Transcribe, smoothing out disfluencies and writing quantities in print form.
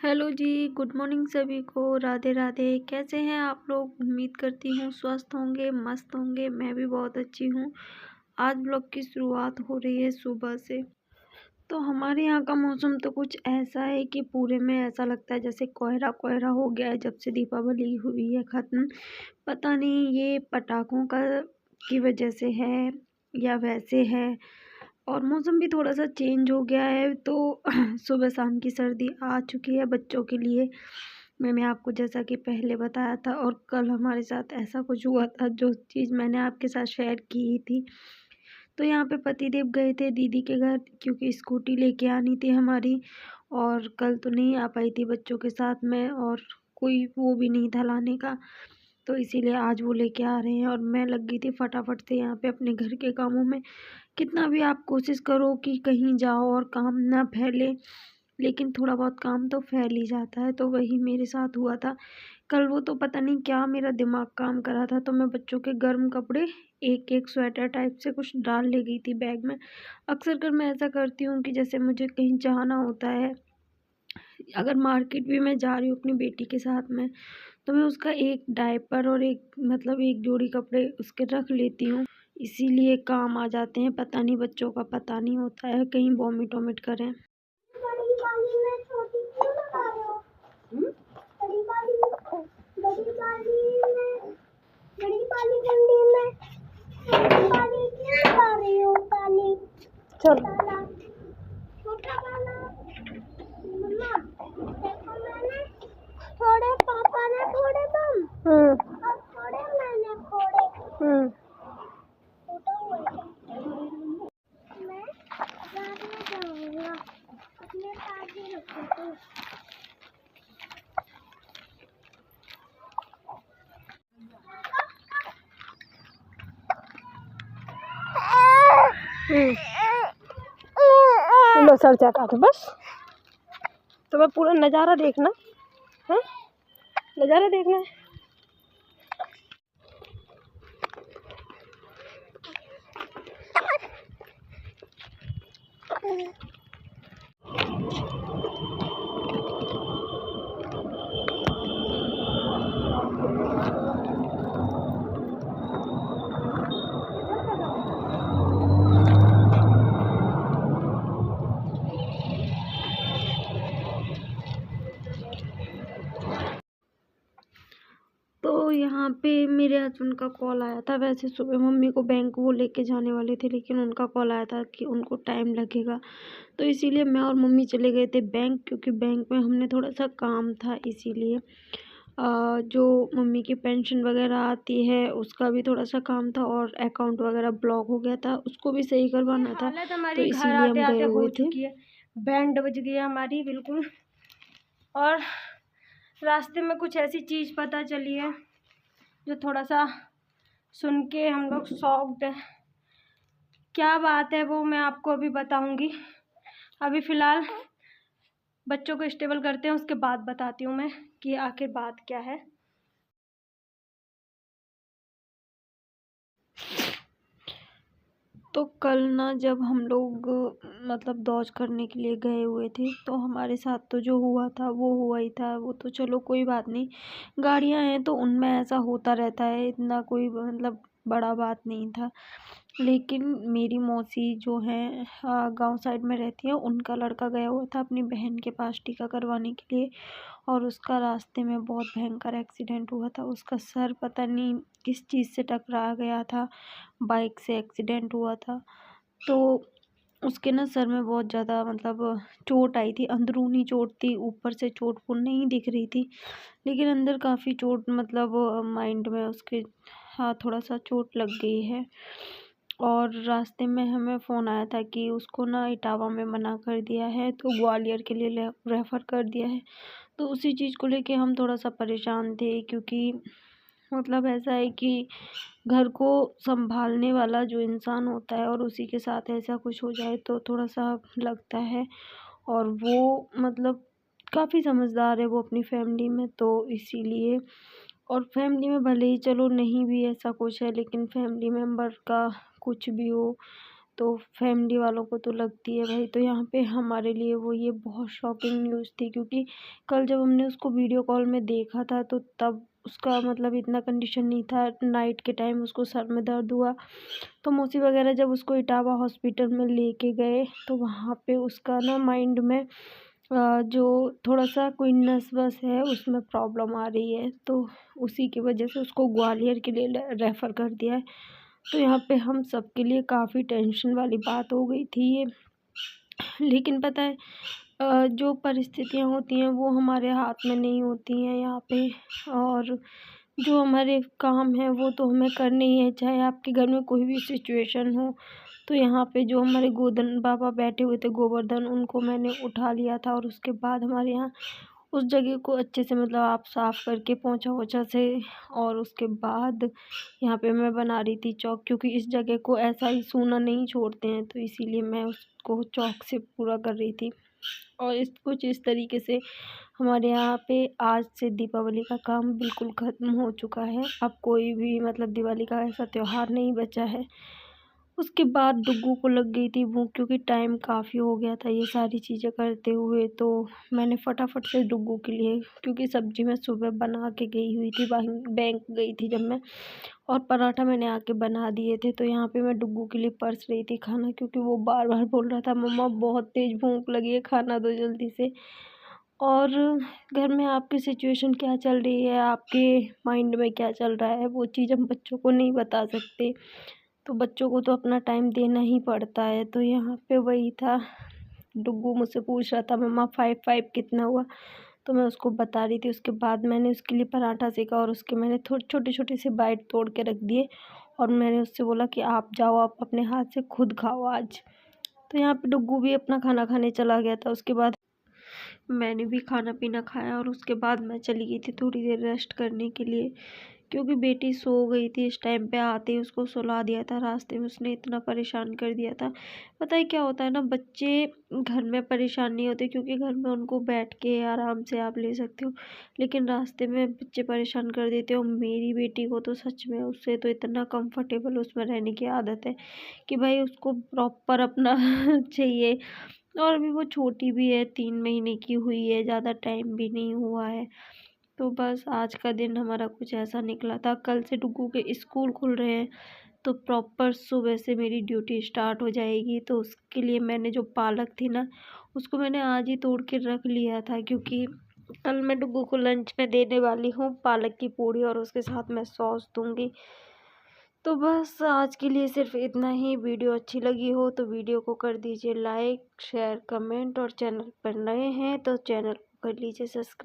Hello जी, good morning सभी को। राधे राधे। कैसे हैं आप लोग? उम्मीद करती हूँ स्वस्थ होंगे, मस्त होंगे। मैं भी बहुत अच्छी हूँ। आज ब्लॉग की शुरुआत हो रही है सुबह से। तो हमारे यहाँ का मौसम तो कुछ ऐसा है कि पूरे में ऐसा लगता है जैसे कोहरा कोहरा हो गया है जब से दीपावली हुई है ख़त्म। पता नहीं ये पटाखों का की वजह से है या वैसे है। और मौसम भी थोड़ा सा चेंज हो गया है तो सुबह शाम की सर्दी आ चुकी है बच्चों के लिए। मैंने आपको जैसा कि पहले बताया था और कल हमारे साथ ऐसा कुछ हुआ था जो चीज़ मैंने आपके साथ शेयर की ही थी। तो यहाँ पे पतिदेव गए थे दीदी के घर क्योंकि स्कूटी लेके आनी थी हमारी। और कल तो नहीं आ पाई थी बच्चों के साथ में और कोई वो भी नहीं था लाने का। तो इसीलिए आज वो लेके आ रहे हैं और मैं लग गई थी फटाफट से यहाँ पे अपने घर के कामों में। कितना भी आप कोशिश करो कि कहीं जाओ और काम ना फैले, लेकिन थोड़ा बहुत काम तो फैल ही जाता है। तो वही मेरे साथ हुआ था कल। वो तो पता नहीं क्या मेरा दिमाग काम कर रहा था, तो मैं बच्चों के गर्म कपड़े एक एक स्वेटर टाइप से कुछ डाल ले गई थी बैग में। अक्सर कर मैं ऐसा करती हूँ कि जैसे मुझे कहीं जाना होता है, अगर मार्केट भी मैं जा रही हूँ अपनी बेटी के साथ में, तो मैं उसका एक डायपर और एक मतलब एक जोड़ी कपड़े उसके रख लेती हूँ। इसीलिए काम आ जाते हैं। पता नहीं बच्चों का पता नहीं होता है कहीं वॉमिट वॉमिट करें। बड़ी वाली में छोटी क्यों लगा रहे हो? बड़ी वाली में बड़ी वाली कुंडी में छोटी वाली क्यों लगा रही हो? पानी छोटा छोटा वाला मम्मा देखो मैंने थोड़े पापा ने थोड़े तुम और थोड़े मैंने थोड़े छोटा हुआ मैं रात में जाऊंगा अपने पास ही रखो। लो सर चटा तो बस तुम्हें पूरा नज़ारा देखना है। नज़ारा देखना है। तो यहाँ पे मेरे हस्बैंड का कॉल आया था। वैसे सुबह मम्मी को बैंक वो लेके जाने वाले थे, लेकिन उनका कॉल आया था कि उनको टाइम लगेगा। तो इसीलिए मैं और मम्मी चले गए थे बैंक, क्योंकि बैंक में हमने थोड़ा सा काम था। इसीलिए जो मम्मी की पेंशन वगैरह आती है उसका भी थोड़ा सा काम था और अकाउंट वगैरह ब्लॉक हो गया था, उसको भी सही करवाना था। हालत तो हमारी घर इसीलिए आते हम गए आते हो हुए थे। चुकी है। बैंड बज गई है हमारी बिल्कुल। और रास्ते में कुछ ऐसी चीज़ पता चली है जो थोड़ा सा सुन के हम लोग शॉक्ड है। क्या बात है वो मैं आपको अभी बताऊंगी। अभी फ़िलहाल बच्चों को स्टेबल करते हैं, उसके बाद बताती हूँ मैं कि आखिर बात क्या है। तो कल ना जब हम लोग मतलब दौज करने के लिए गए हुए थे, तो हमारे साथ तो जो हुआ था वो हुआ ही था। वो तो चलो कोई बात नहीं, गाड़ियां हैं तो उनमें ऐसा होता रहता है, इतना कोई मतलब बड़ा बात नहीं था। लेकिन मेरी मौसी जो हैं गांव साइड में रहती हैं, उनका लड़का गया हुआ था अपनी बहन के पास टीका करवाने के लिए। और उसका रास्ते में बहुत भयंकर एक्सीडेंट हुआ था। उसका सर पता नहीं किस चीज़ से टकरा गया था, बाइक से एक्सीडेंट हुआ था। तो उसके ना सर में बहुत ज़्यादा मतलब चोट आई थी, अंदरूनी चोट थी, ऊपर से चोट वो नहीं दिख रही थी, लेकिन अंदर काफ़ी चोट मतलब माइंड में उसके हाँ थोड़ा सा चोट लग गई है। और रास्ते में हमें फ़ोन आया था कि उसको ना इटावा में मना कर दिया है, तो ग्वालियर के लिए रेफ़र कर दिया है। तो उसी चीज़ को लेके हम थोड़ा सा परेशान थे, क्योंकि मतलब ऐसा है कि घर को संभालने वाला जो इंसान होता है और उसी के साथ ऐसा कुछ हो जाए तो थोड़ा सा लगता है। और वो मतलब काफ़ी समझदार है वो अपनी फैमिली में, तो इसीलिए। और फैमिली में भले ही चलो नहीं भी ऐसा कुछ है, लेकिन फैमिली मेम्बर का कुछ भी हो तो फैमिली वालों को तो लगती है भाई। तो यहाँ पे हमारे लिए वो ये बहुत शॉकिंग न्यूज़ थी, क्योंकि कल जब हमने उसको वीडियो कॉल में देखा था तो तब उसका मतलब इतना कंडीशन नहीं था। नाइट के टाइम उसको सर में दर्द हुआ, तो मौसी वगैरह जब उसको इटावा हॉस्पिटल में लेके गए तो वहाँ पे उसका ना माइंड में जो थोड़ा सा कोई नस वस है उसमें प्रॉब्लम आ रही है, तो उसी की वजह से उसको ग्वालियर के लिए रेफ़र कर दिया है। तो यहाँ पे हम सबके लिए काफ़ी टेंशन वाली बात हो गई थी ये। लेकिन पता है जो परिस्थितियाँ होती हैं वो हमारे हाथ में नहीं होती हैं यहाँ पे, और जो हमारे काम है वो तो हमें करने ही है, चाहे आपके घर में कोई भी सिचुएशन हो। तो यहाँ पे जो हमारे गोधन बाबा बैठे हुए थे, गोवर्धन, उनको मैंने उठा लिया था और उसके बाद हमारे यहाँ उस जगह को अच्छे से मतलब आप साफ़ करके पोंछा वोछा से, और उसके बाद यहाँ पे मैं बना रही थी चौक, क्योंकि इस जगह को ऐसा ही सूना नहीं छोड़ते हैं, तो इसीलिए मैं उसको चौक से पूरा कर रही थी। और कुछ इस तरीके से हमारे यहाँ पे आज से दीपावली का काम बिल्कुल ख़त्म हो चुका है। अब कोई भी मतलब दिवाली का ऐसा त्यौहार नहीं बचा है। उसके बाद डुग्गू को लग गई थी भूख, क्योंकि टाइम काफ़ी हो गया था ये सारी चीज़ें करते हुए। तो मैंने फटाफट से डुग्गू के लिए, क्योंकि सब्ज़ी मैं सुबह बना के गई हुई थी, बैंक गई थी जब मैं, और पराठा मैंने आके बना दिए थे। तो यहाँ पे मैं डुग्गू के लिए परस रही थी खाना, क्योंकि वो बार बार बोल रहा था मम्मा बहुत तेज़ भूख लगी है, खाना दो जल्दी से। और घर में आपकी सिचुएशन क्या चल रही है, आपके माइंड में क्या चल रहा है, वो चीज़ हम बच्चों को नहीं बता सकते। तो बच्चों को तो अपना टाइम देना ही पड़ता है। तो यहाँ पे वही था, डुग्गू मुझसे पूछ रहा था मम्मा 5-5 कितना हुआ, तो मैं उसको बता रही थी। उसके बाद मैंने उसके लिए पराठा सेका और उसके मैंने थोड़े छोटे छोटे से बाइट तोड़ के रख दिए, और मैंने उससे बोला कि आप जाओ, आप अपने हाथ से खुद खाओ आज। तो यहाँ पे डुग्गू भी अपना खाना खाने चला गया था। उसके बाद मैंने भी खाना पीना खाया और उसके बाद मैं चली गई थी थोड़ी देर रेस्ट करने के लिए, क्योंकि बेटी सो गई थी। इस टाइम पे आते ही उसको सुला दिया था, रास्ते में उसने इतना परेशान कर दिया था। पता है क्या होता है ना, बच्चे घर में परेशान नहीं होते, क्योंकि घर में उनको बैठ के आराम से आप ले सकते हो, लेकिन रास्ते में बच्चे परेशान कर देते हो। मेरी बेटी को तो सच में, उससे तो इतना कंफर्टेबल उसमें रहने की आदत है कि भाई उसको प्रॉपर अपना चाहिए। और अभी वो छोटी भी है, 3 महीने की हुई है, ज़्यादा टाइम भी नहीं हुआ है। तो बस आज का दिन हमारा कुछ ऐसा निकला था। कल से डुग्गू के स्कूल खुल रहे हैं, तो प्रॉपर सुबह से मेरी ड्यूटी स्टार्ट हो जाएगी। तो उसके लिए मैंने जो पालक थी ना, उसको मैंने आज ही तोड़ के रख लिया था, क्योंकि कल मैं डुग्गू को लंच में देने वाली हूँ पालक की पूड़ी, और उसके साथ मैं सॉस दूँगी। तो बस आज के लिए सिर्फ इतना ही। वीडियो अच्छी लगी हो तो वीडियो को कर दीजिए लाइक, शेयर, कमेंट, और चैनल पर नए हैं तो चैनल को कर लीजिए सब्सक्राइब।